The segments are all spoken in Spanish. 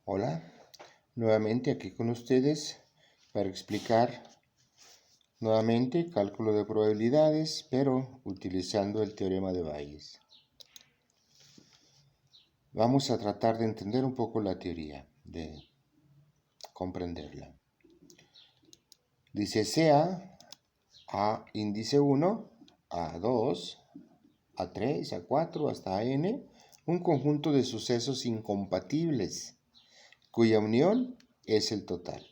Hola, nuevamente aquí con ustedes para explicar nuevamente cálculo de probabilidades, pero utilizando el teorema de Bayes. Vamos a tratar de entender un poco la teoría, de comprenderla. Dice sea A índice 1, A2, A3, A4 hasta n, un conjunto de sucesos incompatibles, cuya unión es el total.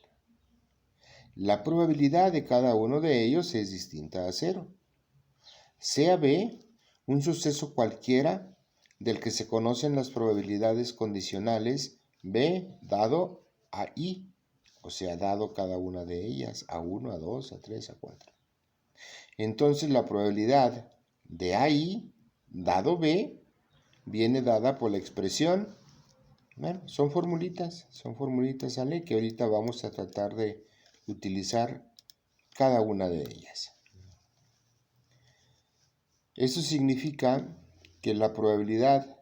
La probabilidad de cada uno de ellos es distinta a 0. Sea B un suceso cualquiera del que se conocen las probabilidades condicionales B dado a I, o sea, dado cada una de ellas, A1, A2, A3, A4. Entonces la probabilidad de AI dado B viene dada por la expresión, bueno, son formulitas, ¿sale? Que ahorita vamos a tratar de utilizar cada una de ellas. Eso significa que la probabilidad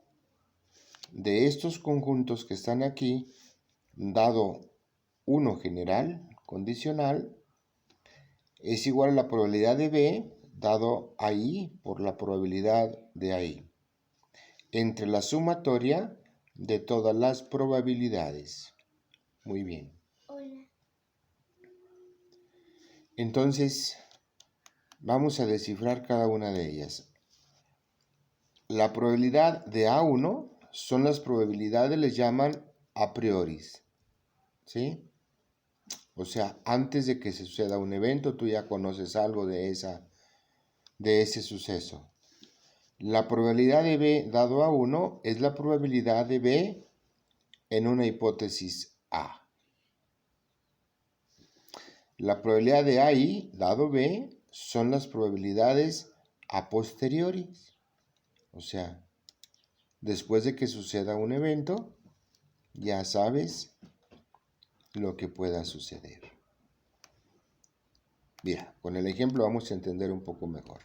de estos conjuntos que están aquí, dado 1 general, condicional, es igual a la probabilidad de B, dado AI por la probabilidad de AI, entre la sumatoria de todas las probabilidades. Muy bien. Hola. Entonces, vamos a descifrar cada una de ellas. La probabilidad de A1 son las probabilidades, les llaman a priori, ¿sí? O sea, antes de que se suceda un evento, tú ya conoces algo de ese suceso. La probabilidad de B dado a 1 es la probabilidad de B en una hipótesis A. La probabilidad de AI dado B son las probabilidades a posteriori. O sea, después de que suceda un evento, ya sabes lo que pueda suceder. Mira, con el ejemplo vamos a entender un poco mejor.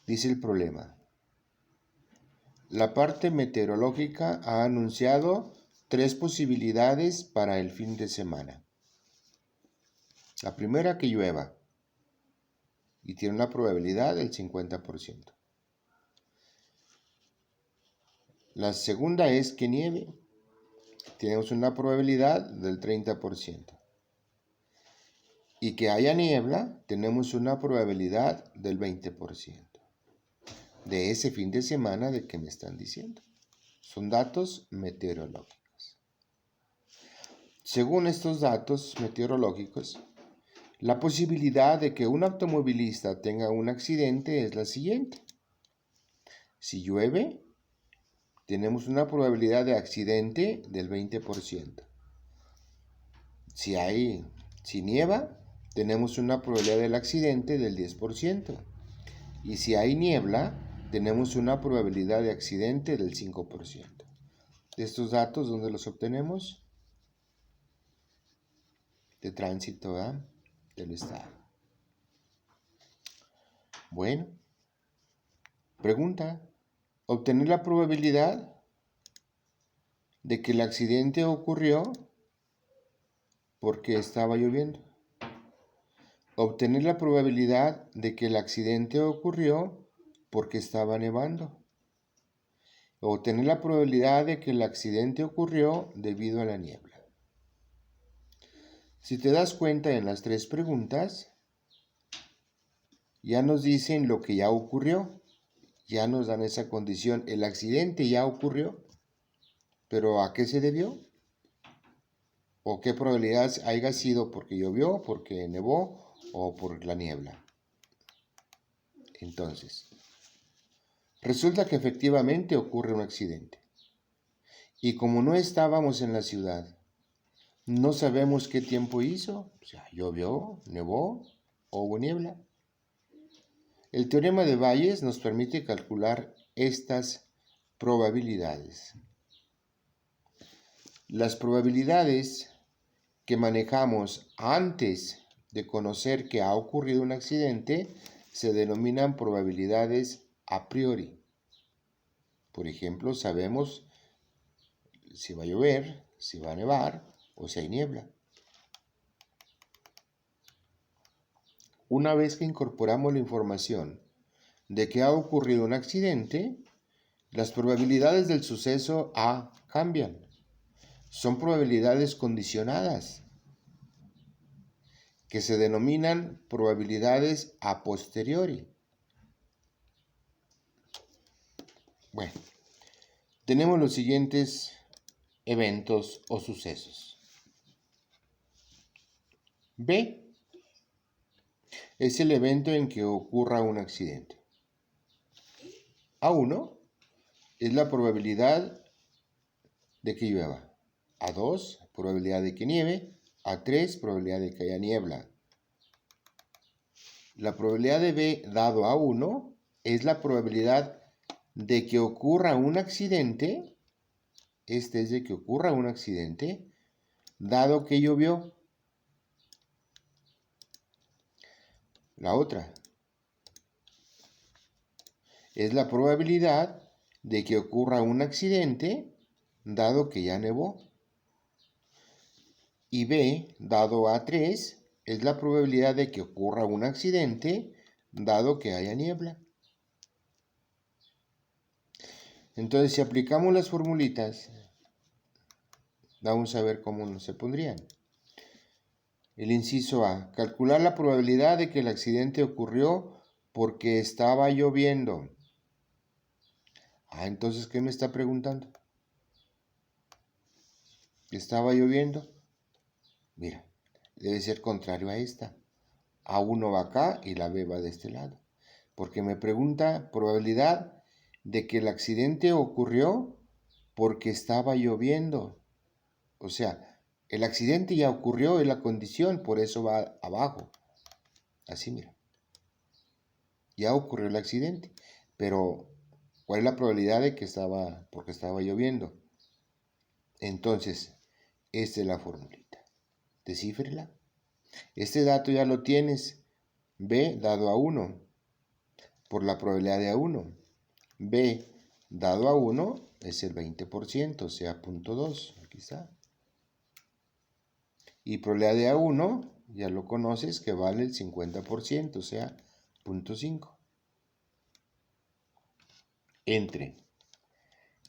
Dice el problema. La parte meteorológica ha anunciado 3 posibilidades para el fin de semana. La primera, que llueva, y tiene una probabilidad del 50%. La segunda es que nieve, tenemos una probabilidad del 30%. Y que haya niebla, tenemos una probabilidad del 20%. De ese fin de semana de que me están diciendo. Son datos meteorológicos. Según estos datos meteorológicos, la posibilidad de que un automovilista tenga un accidente es la siguiente. Si llueve, tenemos una probabilidad de accidente del 20%. Si nieva, tenemos una probabilidad del accidente del 10%. Y si hay niebla, tenemos una probabilidad de accidente del 5%. Estos datos, ¿dónde los obtenemos? De tránsito, ¿verdad? Del estado. Bueno, pregunta. Obtener la probabilidad de que el accidente ocurrió porque estaba lloviendo. Obtener la probabilidad de que el accidente ocurrió porque estaba nevando. Obtener la probabilidad de que el accidente ocurrió debido a la niebla. Si te das cuenta, en las 3 preguntas ya nos dicen lo que ya ocurrió. Ya nos dan esa condición. El accidente ya ocurrió. ¿Pero a qué se debió? ¿O qué probabilidad haya sido porque llovió, porque nevó o por la niebla? Entonces, resulta que efectivamente ocurre un accidente. Y como no estábamos en la ciudad, no sabemos qué tiempo hizo. O sea, llovió, nevó o hubo niebla. El teorema de Bayes nos permite calcular estas probabilidades. Las probabilidades que manejamos antes de conocer que ha ocurrido un accidente se denominan probabilidades a priori. Por ejemplo, sabemos si va a llover, si va a nevar o si hay niebla. Una vez que incorporamos la información de que ha ocurrido un accidente, las probabilidades del suceso A cambian. Son probabilidades condicionadas, que se denominan probabilidades a posteriori. Bueno, tenemos los siguientes eventos o sucesos. B es el evento en que ocurra un accidente. A1 es la probabilidad de que llueva. A2, probabilidad de que nieve. A3, probabilidad de que haya niebla. La probabilidad de B dado A1 es la probabilidad de que ocurra un accidente. Este es de que ocurra un accidente, dado que llovió. La otra es la probabilidad de que ocurra un accidente, dado que ya nevó. Y B, dado A3, es la probabilidad de que ocurra un accidente, dado que haya niebla. Entonces, si aplicamos las formulitas, vamos a ver cómo se pondrían. El inciso A, calcular la probabilidad de que el accidente ocurrió porque estaba lloviendo. Entonces, ¿qué me está preguntando? ¿Estaba lloviendo? Mira, debe ser contrario a esta. A1 va acá y la B va de este lado. Porque me pregunta probabilidad de que el accidente ocurrió porque estaba lloviendo. O sea, el accidente ya ocurrió, es la condición, por eso va abajo. Así, mira. Ya ocurrió el accidente. Pero, ¿cuál es la probabilidad de que estaba, porque estaba lloviendo? Entonces, esta es la formulita. Descífrela. Este dato ya lo tienes. B dado a 1 por la probabilidad de A1. B dado a 1 es el 20%, o sea, 0.2. Aquí está. Y probabilidad de A1, ya lo conoces, que vale el 50%, o sea, 0.5. Entre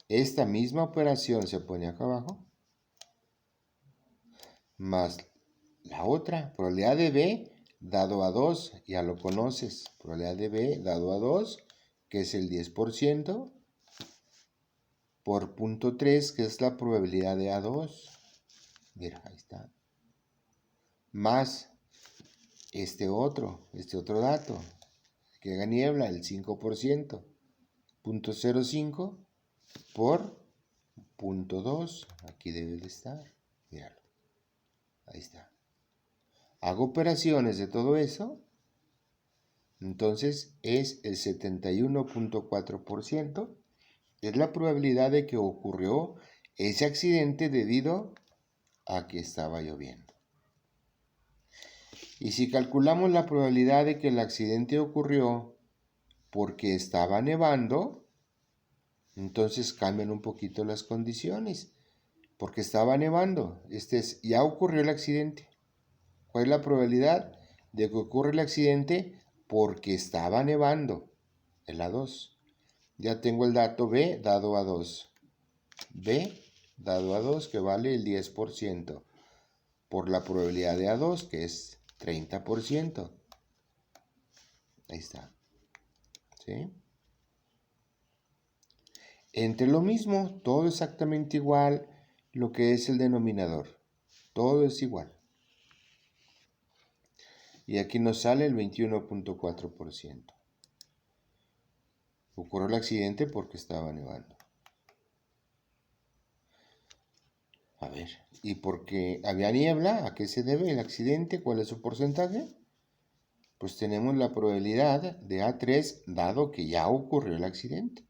esta misma operación se pone acá abajo, más la otra, probabilidad de B dado a 2, ya lo conoces, probabilidad de B dado a 2, que es el 10%, por 0.3, que es la probabilidad de A2. Mira, ahí está. Más este otro dato, que haga niebla, el 5%, 0.05 por 0.2, aquí debe de estar, míralo, ahí está. Hago operaciones de todo eso, entonces es el 71.4%, es la probabilidad de que ocurrió ese accidente debido a que estaba lloviendo. Y si calculamos la probabilidad de que el accidente ocurrió porque estaba nevando, entonces cambian un poquito las condiciones. Porque estaba nevando. Ya ocurrió el accidente. ¿Cuál es la probabilidad de que ocurra el accidente? Porque estaba nevando. Es la 2. Ya tengo el dato B dado a 2. B dado a 2 que vale el 10%. Por la probabilidad de A2 que es 30%. Ahí está. ¿Sí? Entre lo mismo, todo exactamente igual, lo que es el denominador. Todo es igual. Y aquí nos sale el 21.4%. Ocurrió el accidente porque estaba nevando. A ver, ¿y porque había niebla? ¿A qué se debe el accidente? ¿Cuál es su porcentaje? Pues tenemos la probabilidad de A3 dado que ya ocurrió el accidente.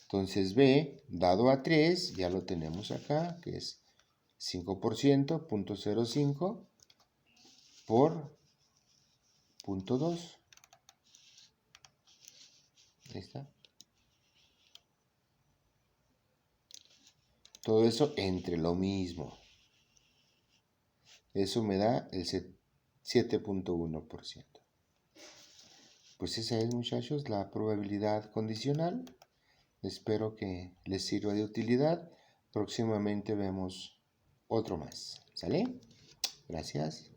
Entonces B dado A3, ya lo tenemos acá, que es 5%, 0.05 por 0.2. Ahí está. Todo eso entre lo mismo. Eso me da el 7.1%. Pues esa es, muchachos, la probabilidad condicional. Espero que les sirva de utilidad. Próximamente vemos otro más. ¿Sale? Gracias.